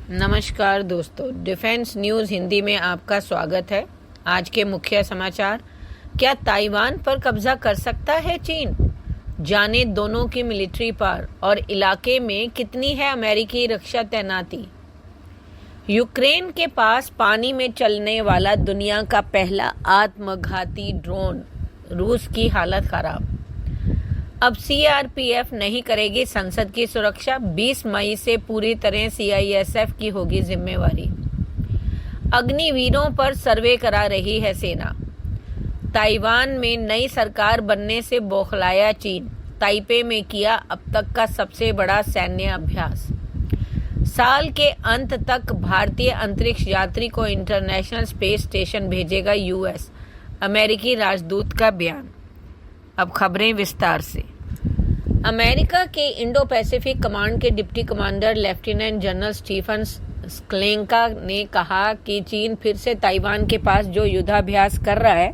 नमस्कार दोस्तों, defence news Hindi में आपका स्वागत है। आज के मुख्य समाचार। क्या ताइवान पर कब्जा कर सकता है चीन? जाने दोनों की मिलिट्री पावर और इलाके में कितनी है अमेरिकी रक्षा तैनाती। यूक्रेन के पास पानी में चलने वाला दुनिया का पहला आत्मघाती ड्रोन, रूस की हालत खराब। अब सीआरपीएफ नहीं करेगी संसद की सुरक्षा। 20 मई से पूरी तरह सीआईएसएफ की होगी जिम्मेवारी। अग्निवीरों पर सर्वे करा रही है सेना। ताइवान में नई सरकार बनने से बौखलाया चीन। ताइपे में किया अब तक का सबसे बड़ा सैन्य अभ्यास। साल के अंत तक भारतीय अंतरिक्ष यात्री को इंटरनेशनल स्पेस स्टेशन भेजेगा यूएस। अमेरिकी राजदूत का बयान। अब खबरें विस्तार से। अमेरिका के इंडो पैसिफिक कमांड के deputy commander lieutenant general Stephen Sklenka ने कहा कि चीन फिर से ताइवान के पास जो युद्धाभ्यास कर रहा है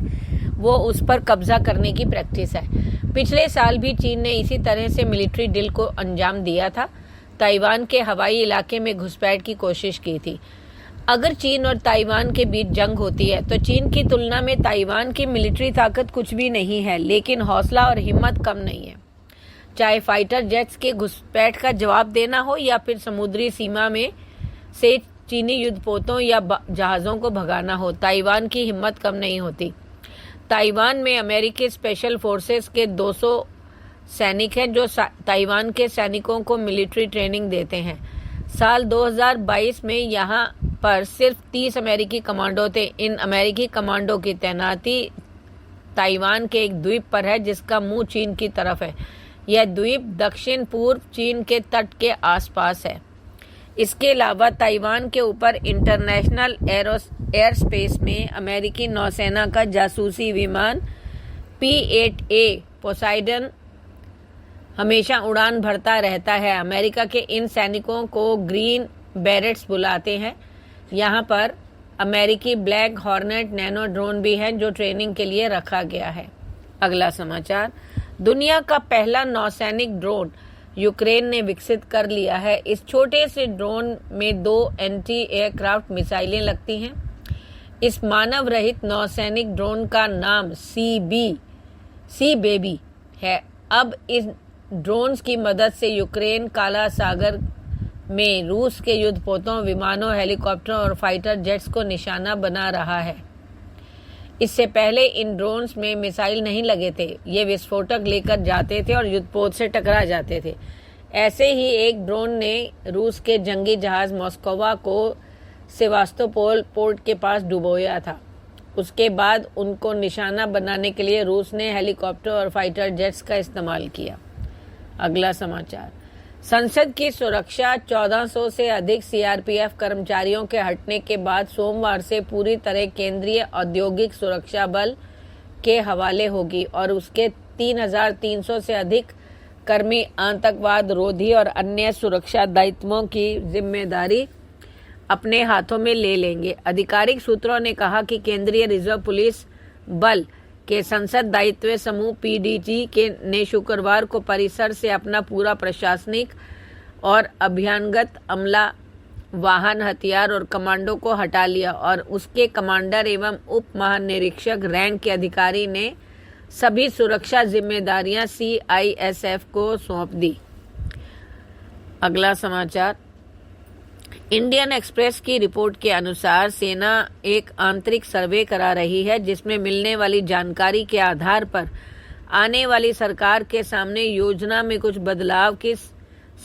वो उस पर कब्जा करने की प्रैक्टिस है। पिछले साल भी चीन ने इसी तरह से मिलिट्री डील को अंजाम दिया था। ताइवान के हवाई इलाके में घुसपैठ की कोशिश की थी। अगर चीन और ताइवान के बीच जंग होती है तो चीन की तुलना में ताइवान की मिलिट्री ताकत कुछ भी नहीं है, लेकिन हौसला और हिम्मत कम नहीं है। चाहे फाइटर जेट्स के घुसपैठ का जवाब देना हो या फिर समुद्री सीमा में से चीनी युद्धपोतों या जहाज़ों को भगाना हो, ताइवान की हिम्मत कम नहीं होती। ताइवान में अमेरिकी स्पेशल फोर्सेस के 200 सैनिक हैं जो ताइवान के सैनिकों को मिलिट्री ट्रेनिंग देते हैं। साल 2022 में यहाँ पर सिर्फ 30 अमेरिकी कमांडो थे। इन अमेरिकी कमांडो की तैनाती ताइवान के एक द्वीप पर है जिसका मुंह चीन की तरफ है। यह द्वीप दक्षिण पूर्व चीन के तट के आसपास है। इसके अलावा ताइवान के ऊपर इंटरनेशनल एयर स्पेस में अमेरिकी नौसेना का जासूसी विमान P-8A पोसाइडन हमेशा उड़ान भरता रहता है। अमेरिका के इन सैनिकों को ग्रीन बैरेट्स बुलाते हैं। यहाँ पर अमेरिकी ब्लैक हॉर्नेट नैनो ड्रोन भी है जो ट्रेनिंग के लिए रखा गया है। अगला समाचार। दुनिया का पहला नौसैनिक ड्रोन यूक्रेन ने विकसित कर लिया है। इस छोटे से ड्रोन में 2 एंटी एयरक्राफ्ट मिसाइलें लगती हैं। इस मानव रहित नौसैनिक ड्रोन का नाम सी बेबी है। अब इस ड्रोन्स की मदद से यूक्रेन काला सागर में रूस के युद्धपोतों, विमानों, हेलीकॉप्टरों और फाइटर जेट्स को निशाना बना रहा है। इससे पहले इन ड्रोन्स में मिसाइल नहीं लगे थे। ये विस्फोटक लेकर जाते थे और युद्धपोत से टकरा जाते थे। ऐसे ही एक ड्रोन ने रूस के जंगी जहाज मॉस्कोवा को सेवास्तोपोल पोर्ट के पास डुबोया था। उसके बाद उनको निशाना बनाने के लिए रूस ने हेलीकॉप्टर और फाइटर जेट्स का इस्तेमाल किया। अगला समाचार। संसद की सुरक्षा 1400 से अधिक सीआरपीएफ कर्मचारियों के हटने के बाद सोमवार से पूरी तरह केंद्रीय औद्योगिक सुरक्षा बल के हवाले होगी और उसके 3300 से अधिक कर्मी आतंकवाद रोधी और अन्य सुरक्षा दायित्वों की जिम्मेदारी अपने हाथों में ले लेंगे। आधिकारिक सूत्रों ने कहा कि केंद्रीय रिजर्व पुलिस बल के संसद दायित्व समूह पीडीजी के ने शुक्रवार को परिसर से अपना पूरा प्रशासनिक और अभियानगत अमला, वाहन, हथियार और कमांडो को हटा लिया और उसके कमांडर एवं उप महानिरीक्षक रैंक के अधिकारी ने सभी सुरक्षा जिम्मेदारियां सीआईएसएफ को सौंप दी। अगला समाचार। इंडियन एक्सप्रेस की रिपोर्ट के अनुसार सेना एक आंतरिक सर्वे करा रही है जिसमें मिलने वाली जानकारी के आधार पर आने वाली सरकार के सामने योजना में कुछ बदलाव की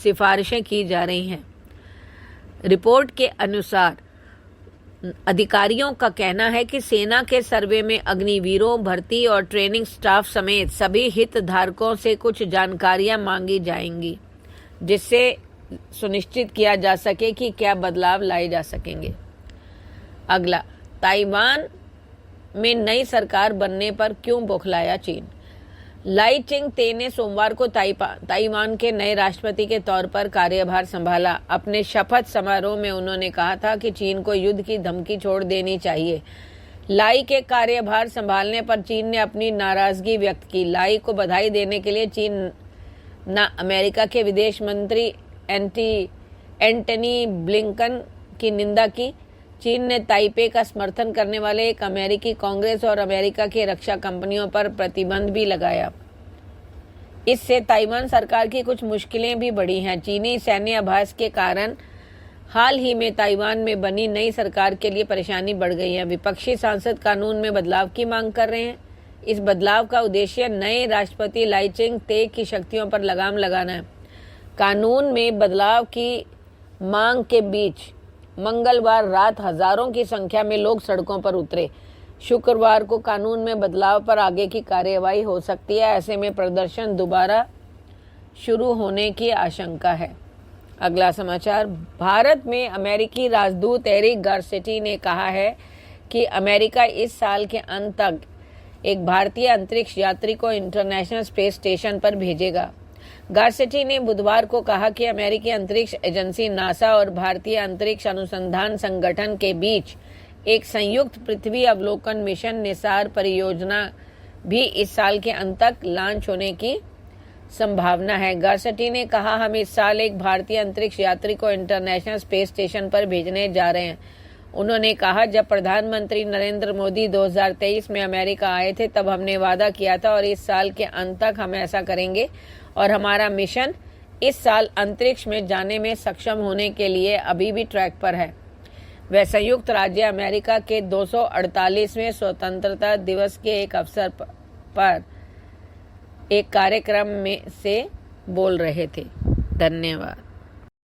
सिफारिशें की जा रही हैं। रिपोर्ट के अनुसार अधिकारियों का कहना है कि सेना के सर्वे में अग्निवीरों, भर्ती और ट्रेनिंग स्टाफ समेत सभी हितधारकों से कुछ जानकारियां मांगी जाएंगी जिससे सुनिश्चित किया जा सके कि क्या बदलाव लाए जा सकेंगे। अगला। ताइवान में नई सरकार बनने पर क्यों बौखलाया चीन? लाई चिंग-ते ने सोमवार को ताइवान के नए राष्ट्रपति के तौर पर कार्यभार संभाला। अपने शपथ समारोह में उन्होंने कहा था कि चीन को युद्ध की धमकी छोड़ देनी चाहिए। लाई के कार्यभार संभालने पर चीन ने अपनी नाराजगी व्यक्त की। लाई को बधाई देने के लिए चीन न अमेरिका के विदेश मंत्री एंटनी ब्लिंकन की निंदा की। चीन ने ताइपे का समर्थन करने वाले एक अमेरिकी कांग्रेस और अमेरिका की रक्षा कंपनियों पर प्रतिबंध भी लगाया। इससे ताइवान सरकार की कुछ मुश्किलें भी बढ़ी हैं। चीनी सैन्य अभ्यास के कारण हाल ही में ताइवान में बनी नई सरकार के लिए परेशानी बढ़ गई है। विपक्षी सांसद कानून में बदलाव की मांग कर रहे हैं। इस बदलाव का उद्देश्य नए राष्ट्रपति लाई चिंग-ते की शक्तियों पर लगाम लगाना है। कानून में बदलाव की मांग के बीच मंगलवार रात हजारों की संख्या में लोग सड़कों पर उतरे। शुक्रवार को कानून में बदलाव पर आगे की कार्यवाही हो सकती है। ऐसे में प्रदर्शन दोबारा शुरू होने की आशंका है। अगला समाचार, भारत में अमेरिकी राजदूत एरिक गारसेटी ने कहा है कि अमेरिका इस साल के अंत तक एक भारतीय अंतरिक्ष यात्री को इंटरनेशनल स्पेस स्टेशन पर भेजेगा। गारसेटी ने बुधवार को कहा कि अमेरिकी अंतरिक्ष एजेंसी नासा और भारतीय अंतरिक्ष अनुसंधान संगठन के बीच एक संयुक्त पृथ्वी अवलोकन मिशन निसार परियोजना भी इस साल के अंत तक लॉन्च होने की संभावना है। गारसेटी ने कहा, हम इस साल एक भारतीय अंतरिक्ष यात्री को इंटरनेशनल स्पेस स्टेशन पर भेजने जा रहे हैं। उन्होंने कहा, जब प्रधानमंत्री नरेंद्र मोदी 2023 में अमेरिका आए थे तब हमने वादा किया था और इस साल के अंत तक हम ऐसा करेंगे और हमारा मिशन इस साल अंतरिक्ष में जाने में सक्षम होने के लिए अभी भी ट्रैक पर है। वह संयुक्त राज्य अमेरिका के 248वें स्वतंत्रता दिवस के एक अवसर पर एक कार्यक्रम में से बोल रहे थे। धन्यवाद।